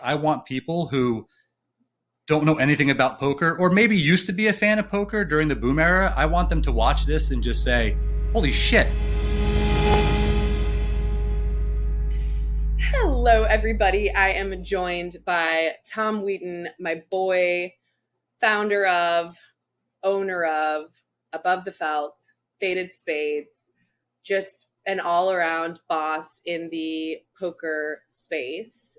I want people who don't know anything about poker, or maybe used to be a fan of poker during the boom era. I want them to watch this and just say, holy shit. Hello, everybody. I am joined by Tom Wheaton, my boy, founder of, owner of, Above the Felt, Faded Spades, just an all-around boss in the poker space.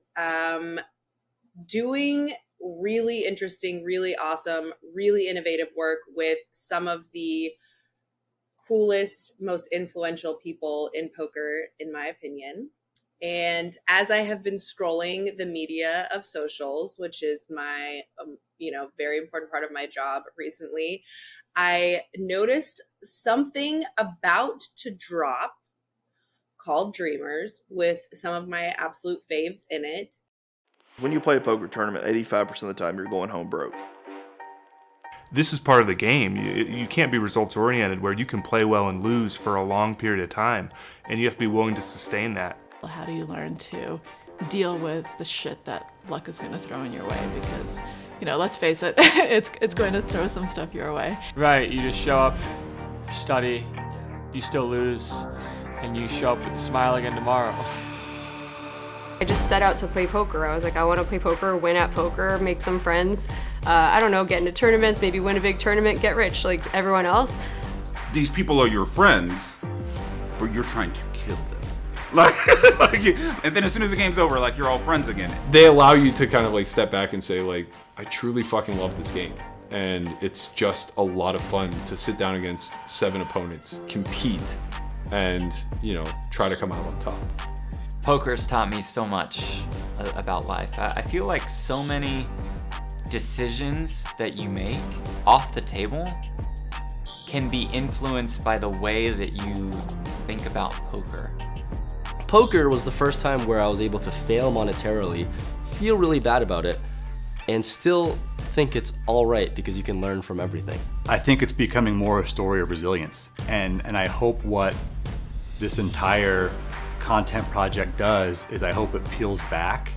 Doing really interesting, really awesome, really innovative work with some of the coolest, most influential people in poker, in my opinion. And as I have been scrolling the media of socials, which is my, very important part of my job recently, I noticed something about to drop called Dreamers with some of my absolute faves in it. When you play a poker tournament, 85% of the time you're going home broke. This is part of the game. You can't be results oriented where you can play well and lose for a long period of time, and you have to be willing to sustain that. How do you learn to deal with the shit that luck is going to throw in your way? Because, let's face it, it's going to throw some stuff your way. Right, you just show up, you study, you still lose, and you show up with a smile again tomorrow. I just set out to play poker. I was like, I want to play poker, win at poker, make some friends. Get into tournaments, maybe win a big tournament, get rich like everyone else. These people are your friends, but you're trying to kill them. And then as soon as the game's over, you're all friends again. They allow you to kind of step back and say I truly fucking love this game. And it's just a lot of fun to sit down against 7 opponents, compete, and, try to come out on top. Poker's taught me so much about life. I feel like so many decisions that you make off the table can be influenced by the way that you think about poker. Poker was the first time where I was able to fail monetarily, feel really bad about it, and still think it's all right because you can learn from everything. I think it's becoming more a story of resilience. And I hope what this entire content project does is I hope it peels back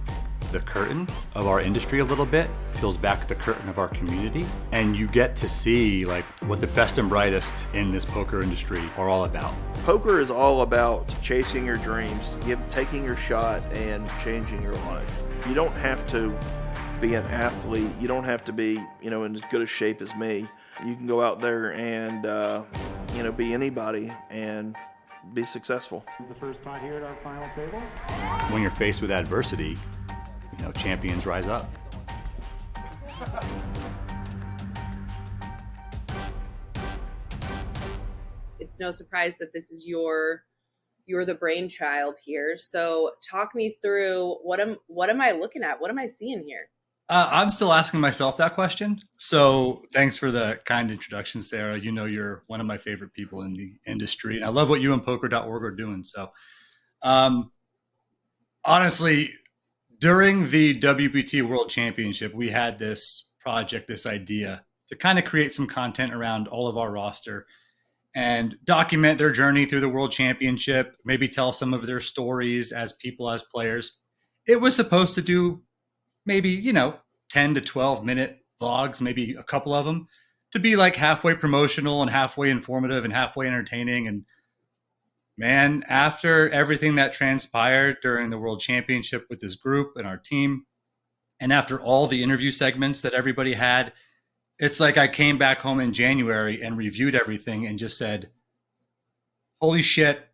the curtain of our industry a little bit, peels back the curtain of our community, and you get to see what the best and brightest in this poker industry are all about. Poker is all about chasing your dreams, taking your shot, and changing your life. You don't have to be an athlete. You don't have to be, in as good a shape as me. You can go out there and, be anybody and be successful. This is the first pot here at our final table. When you're faced with adversity, champions rise up. It's no surprise that this is you're the brainchild here. So talk me through what am I looking at? What am I seeing here? I'm still asking myself that question. So thanks for the kind introduction, Sarah. You're one of my favorite people in the industry. And I love what you and poker.org are doing. So honestly, during the WPT World Championship, we had this project, this idea to kind of create some content around all of our roster and document their journey through the World Championship, maybe tell some of their stories as people, as players. It was supposed to do maybe, 10 to 12 minute vlogs, maybe a couple of them, to be halfway promotional and halfway informative and halfway entertaining. And man, after everything that transpired during the World Championship with this group and our team, and after all the interview segments that everybody had, it's like I came back home in January and reviewed everything and just said, holy shit,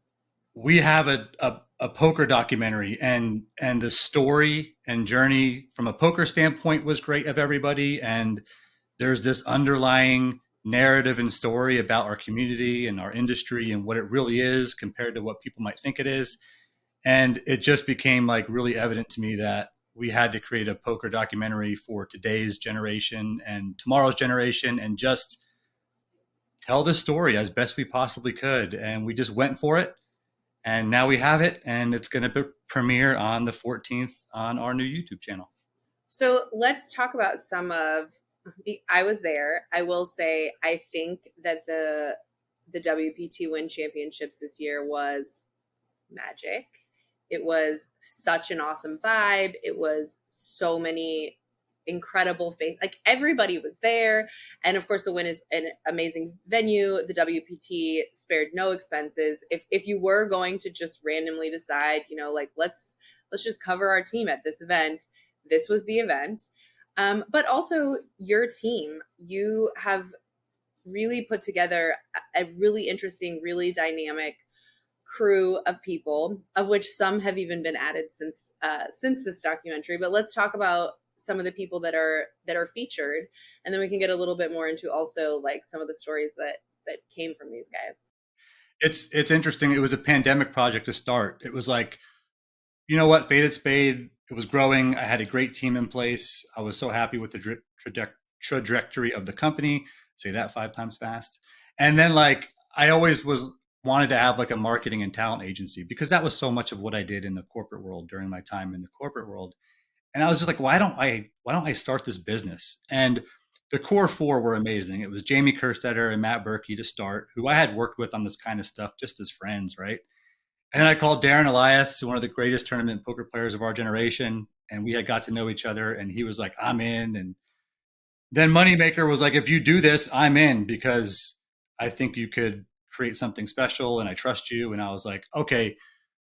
we have a poker documentary, and the story and journey from a poker standpoint was great of everybody. And there's this underlying narrative and story about our community and our industry and what it really is compared to what people might think it is. And it just became really evident to me that we had to create a poker documentary for today's generation and tomorrow's generation and just tell the story as best we possibly could. And we just went for it. And now we have it, and it's going to premiere on the 14th on our new YouTube channel. So let's talk about I was there. I will say, I think that the WPT Win Championships this year was magic. It was such an awesome vibe. It was so many incredible faith. Like everybody was there. And of course the Win is an amazing venue. The WPT spared no expenses. If you were going to just randomly decide, you know, like let's just cover our team at this event, this was the event. But also your team, you have really put together a really interesting, really dynamic crew of people, of which some have even been added since this documentary. But let's talk about some of the people that are featured, and then we can get a little bit more into also like some of the stories that came from these guys. It's interesting. It was a pandemic project to start. It was like, you know what, Faded Spade, it was growing. I had a great team in place. I was so happy with the trajectory of the company. Say that 5 times fast. And then like I always wanted to have like a marketing and talent agency, because that was so much of what I did in the corporate world during my time in the corporate world. And I was just like, why don't I start this business? And the core 4 were amazing. It was Jamie Kerstetter and Matt Berkey to start, who I had worked with on this kind of stuff just as friends, right? And then I called Darren Elias, one of the greatest tournament poker players of our generation, and we had got to know each other, and he was like, I'm in. And then Moneymaker was like, if you do this, I'm in, because I think you could create something special and I trust you. And I was like, okay,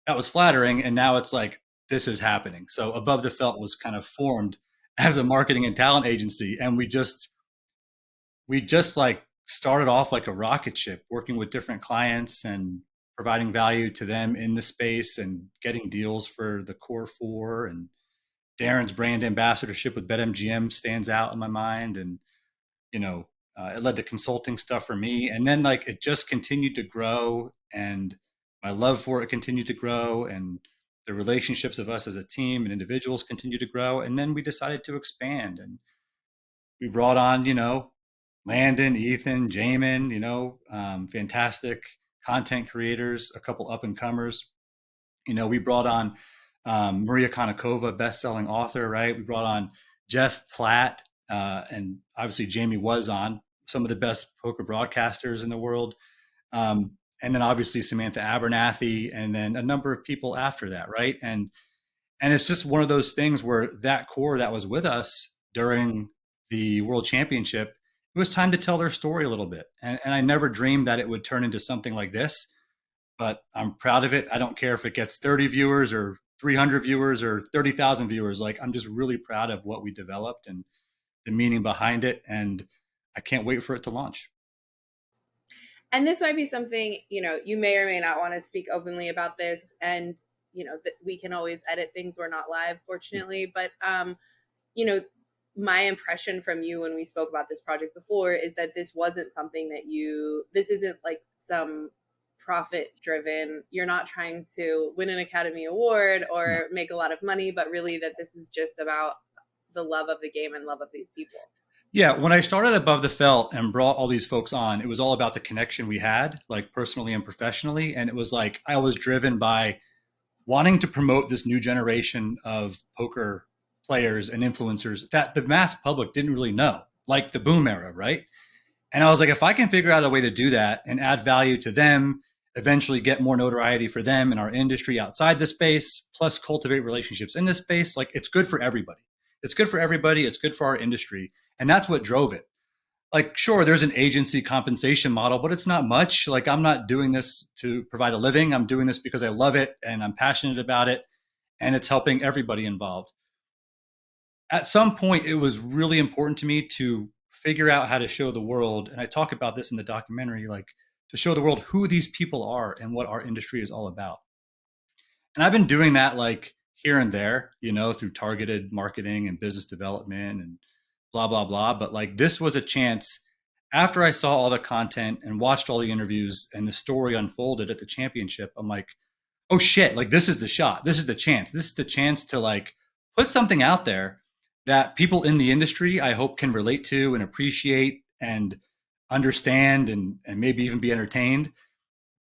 that was flattering. And now it's like, this is happening. So Above the Felt was kind of formed as a marketing and talent agency. And we just like started off like a rocket ship, working with different clients and providing value to them in the space and getting deals for the core 4. And Darren's brand ambassadorship with BetMGM stands out in my mind. And, you know, it led to consulting stuff for me. And then like it just continued to grow, and my love for it continued to grow, and the relationships of us as a team and individuals continued to grow. And then we decided to expand, and we brought on, you know, Landon, Ethan, Jamin, you know, fantastic content creators, a couple up and comers. You know, we brought on Maria Konnikova, best-selling author, right? We brought on Jeff Platt, and obviously Jamie was on, some of the best poker broadcasters in the world. And then obviously Samantha Abernathy, and then a number of people after that, right? And it's just one of those things where that core that was with us during the World Championship, it was time to tell their story a little bit. And I never dreamed that it would turn into something like this, but I'm proud of it. I don't care if it gets 30 viewers or 300 viewers or 30,000 viewers. Like, I'm just really proud of what we developed and the meaning behind it. And I can't wait for it to launch. And this might be something, you know, you may or may not want to speak openly about this. And, you know, that we can always edit things. We're not live, fortunately. But, you know, my impression from you when we spoke about this project before is that this wasn't something that this isn't like some profit driven, you're not trying to win an Academy Award or make a lot of money, but really that this is just about the love of the game and love of these people. Yeah, when I started Above the Felt and brought all these folks on, it was all about the connection we had, like personally and professionally. And it was like, I was driven by wanting to promote this new generation of poker players and influencers that the mass public didn't really know, like the boom era, right? And I was like, if I can figure out a way to do that and add value to them, eventually get more notoriety for them in our industry outside the space, plus cultivate relationships in this space, like it's good for everybody. It's good for everybody. It's good for our industry. And that's what drove it. Like, sure, there's an agency compensation model, but it's not much. Like, I'm not doing this to provide a living. I'm doing this because I love it and I'm passionate about it. And it's helping everybody involved. At some point, it was really important to me to figure out how to show the world, and I talk about this in the documentary, like to show the world who these people are and what our industry is all about. And I've been doing that like here and there, you know, through targeted marketing and business development and blah, blah, blah. But like this was a chance, after I saw all the content and watched all the interviews and the story unfolded at the championship, I'm like, oh shit, like this is the shot. This is the chance. This is the chance to like put something out there that people in the industry, I hope, can relate to and appreciate and understand and maybe even be entertained.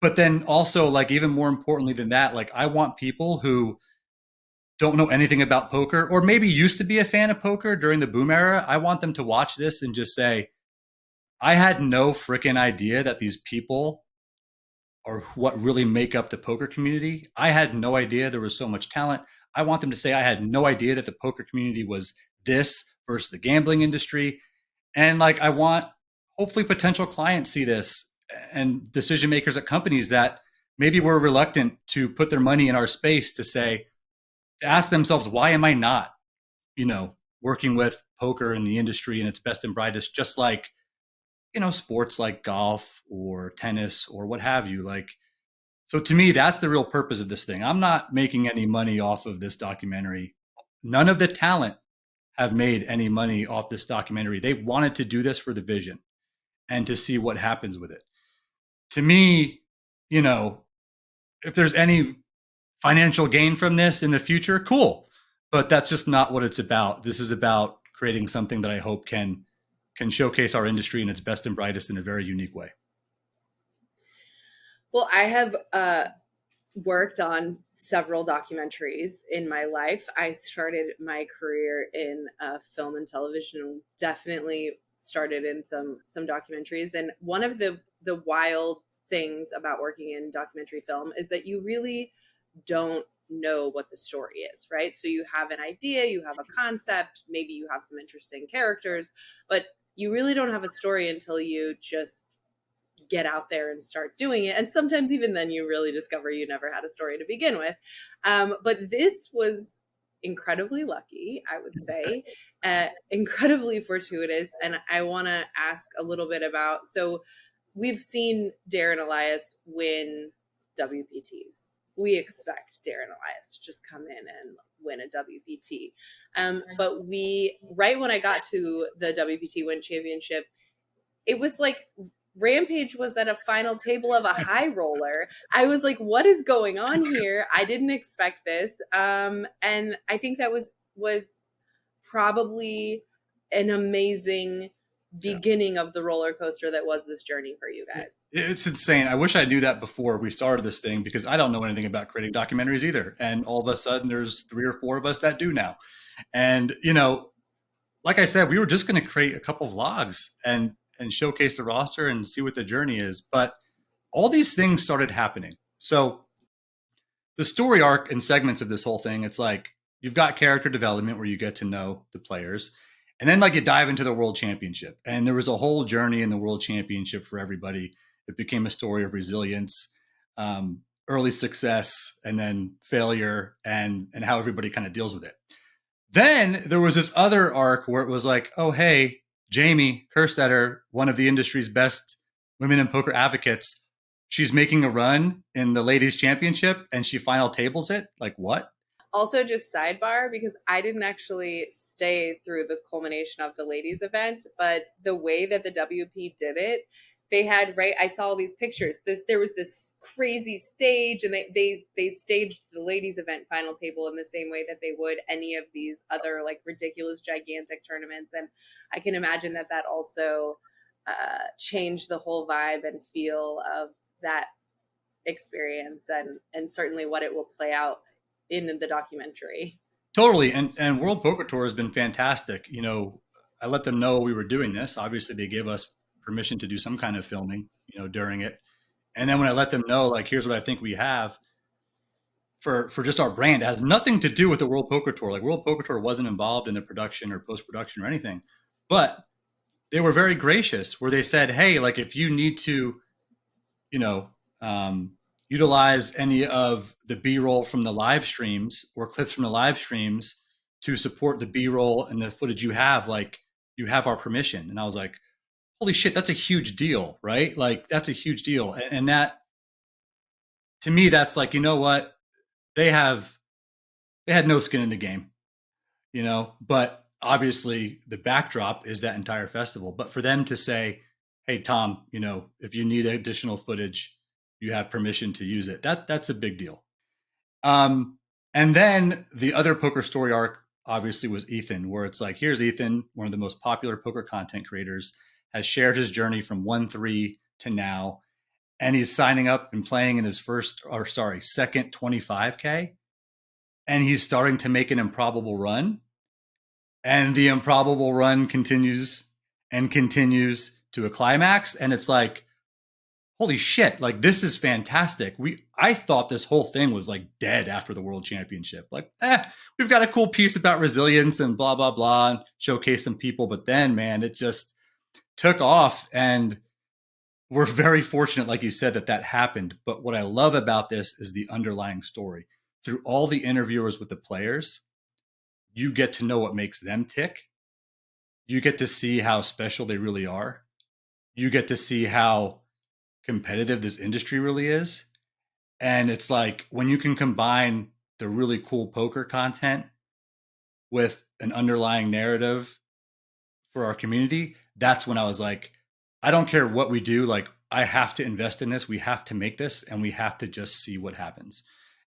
But then also, like, even more importantly than that, like, I want people who don't know anything about poker or maybe used to be a fan of poker during the boom era. I want them to watch this and just say, I had no freaking idea that these people are what really make up the poker community. I had no idea there was so much talent. I want them to say I had no idea that the poker community was this versus the gambling industry. And like, I want hopefully potential clients see this, and decision makers at companies that maybe were reluctant to put their money in our space to say, to ask themselves, why am I not, working with poker in the industry and its best and brightest, just like, sports like golf or tennis or what have you. Like, so to me, that's the real purpose of this thing. I'm not making any money off of this documentary. None of the talent have made any money off this documentary. They wanted to do this for the vision and to see what happens with it. To me, if there's any financial gain from this in the future, cool. But that's just not what it's about. This is about creating something that I hope can showcase our industry in its best and brightest in a very unique way. Well, I have worked on several documentaries in my life. I started my career in film and television, definitely started in some documentaries. And one of the wild things about working in documentary film is that you really don't know what the story is, right? So you have an idea, you have a concept, maybe you have some interesting characters, but you really don't have a story until you just get out there and start doing it. And sometimes even then you really discover you never had a story to begin with. But this was incredibly lucky, I would say, incredibly fortuitous. And I want to ask a little bit about, so we've seen Darren Elias win WPTs. We expect Darren Elias to just come in and win a WPT. But right when I got to the WPT Win Championship, it was like Rampage was at a final table of a high roller. I was like, what is going on here? I didn't expect this. And I think that was probably an amazing beginning of the roller coaster that was this journey for you guys. It's insane. I wish I knew that before we started this thing, because I don't know anything about creating documentaries either. And all of a sudden there's 3 or 4 of us that do now. And, like I said, we were just going to create a couple vlogs and showcase the roster and see what the journey is. But all these things started happening. So the story arc and segments of this whole thing, it's like you've got character development where you get to know the players. And then like you dive into the World Championship, and there was a whole journey in the World Championship for everybody. It became a story of resilience, early success, and then failure, and how everybody kind of deals with it. Then there was this other arc where it was like, oh, hey, Jamie Kerstetter, one of the industry's best women in poker advocates, she's making a run in the ladies championship and she final tables it. Like, what? Also, just sidebar, because I didn't actually stay through the culmination of the ladies event, but the way that the WP did it, they had, right, I saw all these pictures. There was this crazy stage, and they staged the ladies event final table in the same way that they would any of these other like ridiculous, gigantic tournaments. And I can imagine that also changed the whole vibe and feel of that experience, and certainly what it will play out in the documentary. Totally. And World Poker Tour has been fantastic. I let them know we were doing this. Obviously they gave us permission to do some kind of filming, during it. And then when I let them know, like, here's what I think we have for just our brand, it has nothing to do with the World Poker Tour. Like, World Poker Tour wasn't involved in the production or post-production or anything, but they were very gracious where they said, hey, like, if you need to, utilize any of the B-roll from the live streams or clips from the live streams to support the B-roll and the footage you have, like, you have our permission. And I was like, holy shit, that's a huge deal, right? Like, that's a huge deal. And that, to me, that's like, you know what? They had no skin in the game, but obviously the backdrop is that entire festival. But for them to say, hey, Tom, if you need additional footage, you have permission to use it. That's a big deal. And then the other poker story arc obviously was Ethan, where it's like, here's Ethan, one of the most popular poker content creators, has shared his journey from 1-3 to now. And he's signing up and playing in his second 25K. And he's starting to make an improbable run. And the improbable run continues and continues to a climax. And it's like, holy shit, like this is fantastic. I thought this whole thing was like dead after the world championship. Like, we've got a cool piece about resilience and blah, blah, blah, and showcase some people. But then, man, it just took off, and we're very fortunate, like you said, that happened. But what I love about this is the underlying story. Through all the interviewers with the players, you get to know what makes them tick. You get to see how special they really are. You get to see how competitive this industry really is. And it's like when you can combine the really cool poker content with an underlying narrative for our community, that's when I was like, I don't care what we do. Like, I have to invest in this. We have to make this, and we have to just see what happens.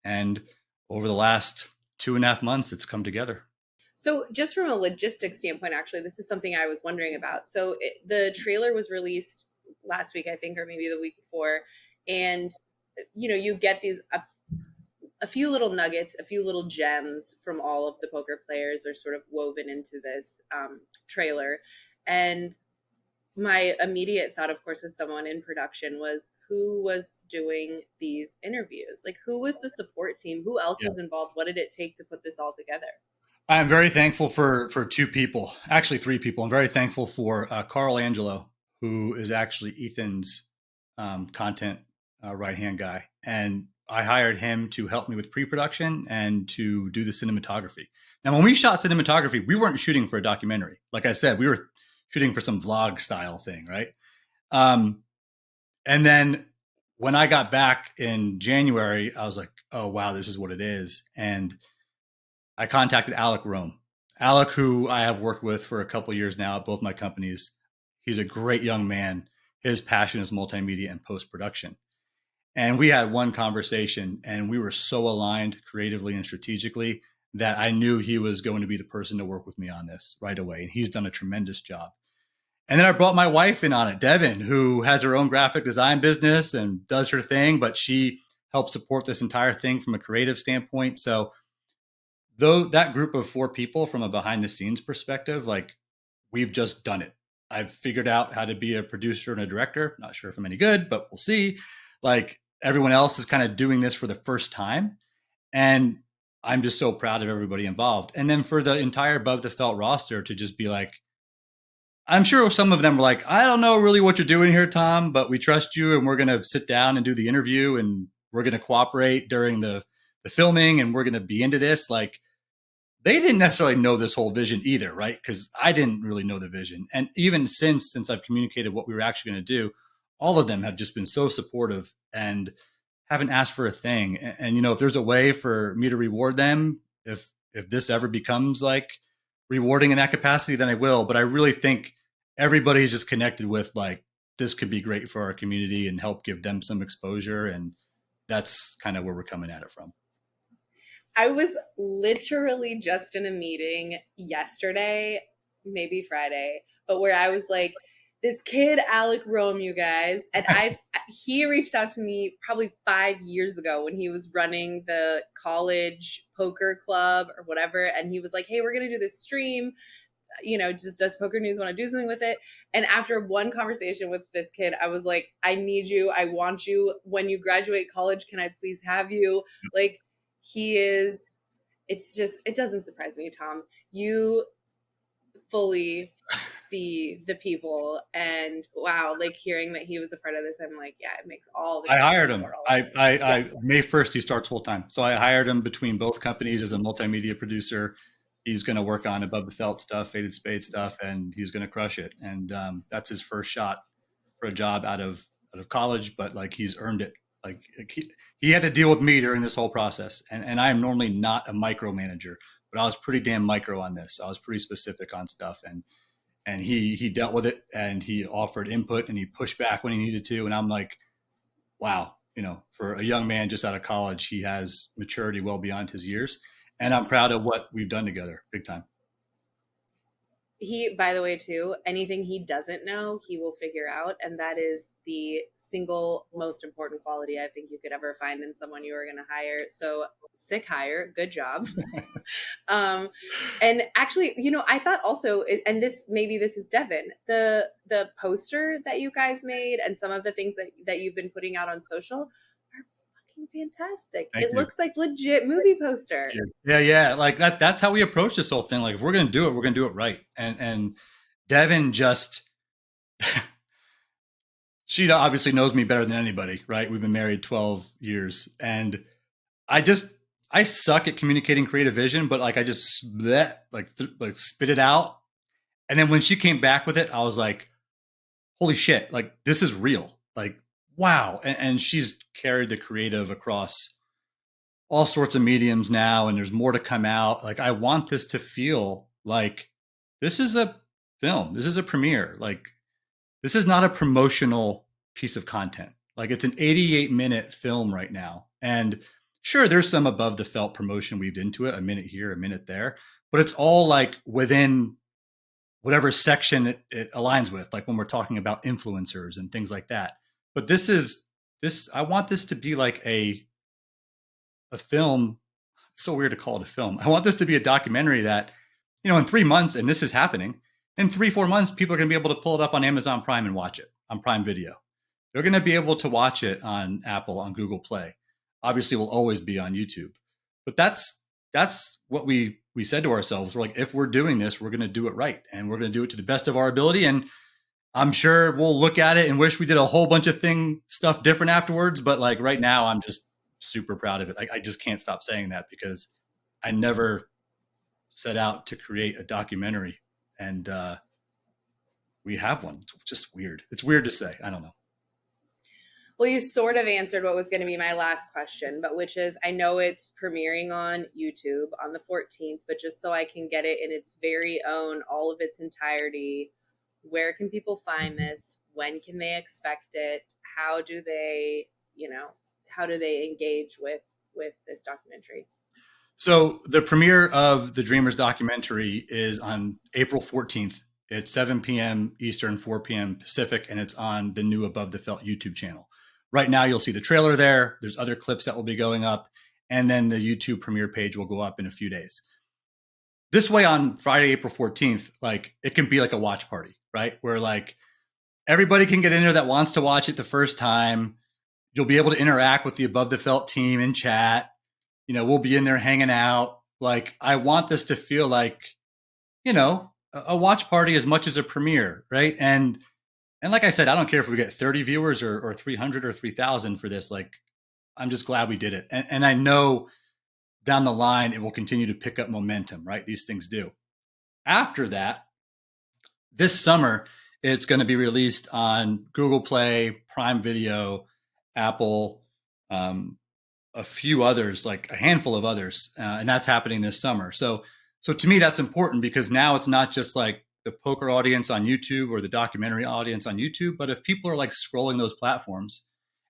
And over the last 2.5 months, it's come together. So just from a logistics standpoint, actually, this is something I was wondering about. So the trailer was released last week, I think, or maybe the week before. And, you get these, a few little nuggets, a few little gems from all of the poker players are sort of woven into this trailer. And my immediate thought, of course, as someone in production, was who was doing these interviews? Like, who was the support team? Who else was involved? What did it take to put this all together? I'm very thankful for 2 people, actually 3 people. I'm very thankful for Carl Angelo, who is actually Ethan's content right-hand guy. And I hired him to help me with pre-production and to do the cinematography. Now, when we shot cinematography, we weren't shooting for a documentary. Like I said, we were shooting for some vlog style thing, right? And then when I got back in January, I was like, oh, wow, this is what it is. And I contacted Alec Rome. Alec, who I have worked with for a couple of years now at both my companies. He's a great young man. His passion is multimedia and post-production. And we had one conversation, and we were so aligned creatively and strategically that I knew he was going to be the person to work with me on this right away. And he's done a tremendous job. And then I brought my wife in on it, Devin, who has her own graphic design business and does her thing, but she helped support this entire thing from a creative standpoint. So though that group of 4 people, from a behind the scenes perspective, like, we've just done it. I've figured out how to be a producer and a director. Not sure if I'm any good, but we'll see. Like, everyone else is kind of doing this for the first time. And I'm just so proud of everybody involved. And then for the entire Above the Felt roster to just be like, I'm sure some of them were like, I don't know really what you're doing here, Tom, but we trust you, and we're going to sit down and do the interview, and we're going to cooperate during the filming, and we're going to be into this. Like, they didn't necessarily know this whole vision either, right? Because I didn't really know the vision. And even since I've communicated what we were actually going to do, all of them have just been so supportive and haven't asked for a thing. And if there's a way for me to reward them, if this ever becomes like rewarding in that capacity, then I will. But I really think everybody's just connected with, like, this could be great for our community and help give them some exposure. And that's kind of where we're coming at it from. I was literally just in a meeting yesterday, maybe Friday, but where I was like, this kid, Alec Rome, you guys, and he reached out to me probably 5 years ago when he was running the college poker club or whatever. And he was like, hey, we're going to do this stream. Does Poker News want to do something with it? And after one conversation with this kid, I was like, I need you. I want you. When you graduate college, can I please have you? Like, it doesn't surprise me, Tom. You fully see the people, and wow, like, hearing that he was a part of this, I'm like, yeah, it makes all the I hired him. I May 1st, he starts full time. So I hired him between both companies as a multimedia producer. He's going to work on Above the Felt stuff, Faded Spade stuff, and he's going to crush it. And that's his first shot for a job out of college, but like, he's earned it. Like, he had to deal with me during this whole process. And I am normally not a micromanager, but I was pretty damn micro on this. I was pretty specific on stuff, and he dealt with it, and he offered input, and he pushed back when he needed to. And I'm like, wow, for a young man just out of college, he has maturity well beyond his years. And I'm proud of what we've done together, big time. He, by the way, too, anything he doesn't know, he will figure out. And that is the single most important quality I think you could ever find in someone you are going to hire. So sick hire. Good job. And actually, you know, I thought also, and maybe this is Devin, the poster that you guys made and some of the things that you've been putting out on social are fucking fantastic. It looks like legit movie poster. Yeah. Like that's how we approach this whole thing. Like if we're going to do it, we're going to do it right. And Devin just, she obviously knows me better than anybody, right? We've been married 12 years and I suck at communicating creative vision, but like I just spit it out. And then when she came back with it, I was like, holy shit, like this is real. Like, wow. And she's carried the creative across all sorts of mediums now, and there's more to come out. Like I want this to feel like this is a film. This is a premiere. Like this is not a promotional piece of content. Like it's an 88-minute film right now. And sure, there's some above the felt promotion weaved into it, a minute here, a minute there, but it's all like within whatever section it aligns with, like when we're talking about influencers and things like that. But I want this to be like a film. It's so weird to call it a film. I want this to be a documentary that, you know, in 3 months, and this is happening, in 3-4 months, people are going to be able to pull it up on Amazon Prime and watch it on Prime Video. They're going to be able to watch it on Apple, on Google Play. Obviously, will always be on YouTube. But that's what we said to ourselves. We're like, if we're doing this, we're going to do it right. And we're going to do it to the best of our ability. And I'm sure we'll look at it and wish we did a whole bunch of stuff different afterwards. But like right now, I'm just super proud of it. I just can't stop saying that because I never set out to create a documentary. And we have one. It's just weird. It's weird to say. I don't know. Well, you sort of answered what was going to be my last question, but which is, I know it's premiering on YouTube on the 14th, but just so I can get it in its very own, all of its entirety, where can people find this? When can they expect it? How do they engage with this documentary? So the premiere of the Dreamers documentary is on April 14th. It's 7 p.m. Eastern, 4 p.m. Pacific, and it's on the new Above the Felt YouTube channel. Right now, you'll see the trailer there. There's other clips that will be going up, and then the YouTube premiere page will go up in a few days. This way, on Friday, April 14th, like it can be like a watch party, right? Where like everybody can get in there that wants to watch it the first time. You'll be able to interact with the Above the Felt team in chat. You know, we'll be in there hanging out. Like, I want this to feel like, you know, a watch party as much as a premiere, right? And like I said, I don't care if we get 30 viewers or 300 or 3,000 for this. Like, I'm just glad we did it. And I know down the line, it will continue to pick up momentum, right? These things do. After that, this summer, it's going to be released on Google Play, Prime Video, Apple, a few others, like a handful of others. And that's happening this summer. So to me, that's important because now it's not just like the poker audience on YouTube or the documentary audience on YouTube, but if people are like scrolling those platforms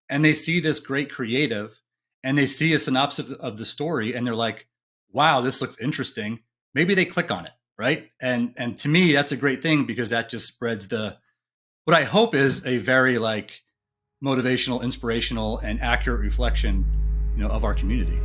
and they see this great creative and they see a synopsis of the story and they're like, wow, this looks interesting. Maybe they click on it. Right. And to me, that's a great thing because that just spreads what I hope is a very like motivational, inspirational, and accurate reflection, you know, of our community.